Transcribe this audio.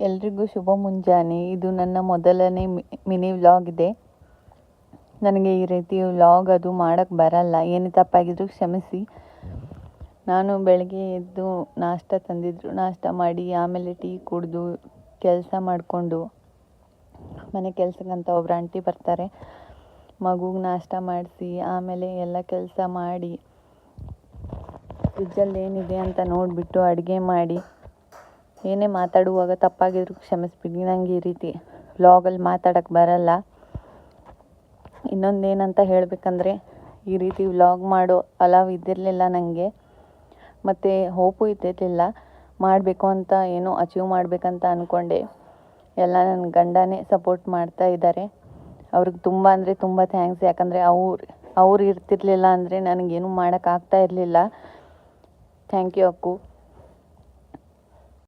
ಎಲ್ರಿಗೂ ಶುಭ ಮುಂಜಾನೆ. ಇದು ನನ್ನ ಮೊದಲನೇ ಮಿನಿ ವ್ಲಾಗ್ ಇದೆ. ನನಗೆ ಈ ರೀತಿ ವ್ಲಾಗ್ ಅದು ಮಾಡೋಕ್ಕೆ ಬರಲ್ಲ. ಏನೇ ತಪ್ಪಾಗಿದ್ರೂ ಕ್ಷಮಿಸಿ. ನಾನು ಬೆಳಗ್ಗೆ ಎದ್ದು ನಾಷ್ಟ ತಂದಿದ್ರು, ನಾಷ್ಟ ಮಾಡಿ ಆಮೇಲೆ ಟೀ ಕುಡಿದು ಕೆಲಸ ಮಾಡಿಕೊಂಡು, ಮನೆ ಕೆಲಸಕ್ಕಂತ ಒಬ್ರು ಆಂಟಿ ಬರ್ತಾರೆ, ಮಗುಗೆ ನಾಷ್ಟ ಮಾಡಿಸಿ ಆಮೇಲೆ ಎಲ್ಲ ಕೆಲಸ ಮಾಡಿ ಫ್ರಿಜ್ಜಲ್ಲಿ ಏನಿದೆ ಅಂತ ನೋಡಿಬಿಟ್ಟು ಅಡುಗೆ ಮಾಡಿ, ಏನೇ ಮಾತಾಡುವಾಗ ತಪ್ಪಾಗಿದ್ರು ಕ್ಷಮಿಸ್ಬಿಡಿ. ನನಗೆ ಈ ರೀತಿ ವ್ಲಾಗಲ್ಲಿ ಮಾತಾಡೋಕ್ಕೆ ಬರಲ್ಲ. ಇನ್ನೊಂದೇನಂತ ಹೇಳಬೇಕಂದ್ರೆ, ಈ ರೀತಿ ವ್ಲಾಗ್ ಮಾಡೋ ಅಲಾವ್ ಇದ್ದಿರಲಿಲ್ಲ ನನಗೆ, ಮತ್ತು ಹೋಪು ಇದ್ದಿರಲಿಲ್ಲ. ಮಾಡಬೇಕು ಅಂತ ಏನೋ ಅಚೀವ್ ಮಾಡಬೇಕಂತ ಅಂದ್ಕೊಂಡೆ. ಎಲ್ಲ ನನ್ನ ಗಂಡನೇ ಸಪೋರ್ಟ್ ಮಾಡ್ತಾ ಇದ್ದಾರೆ. ಅವ್ರಿಗೆ ತುಂಬ ಅಂದರೆ ತುಂಬ ಥ್ಯಾಂಕ್ಸ್. ಯಾಕಂದರೆ ಅವ್ರು ಇರ್ತಿರ್ಲಿಲ್ಲ ಅಂದರೆ ನನಗೇನು ಮಾಡೋಕ್ಕಾಗ್ತಾ ಇರಲಿಲ್ಲ. Thank you ಅಕ್ಕು.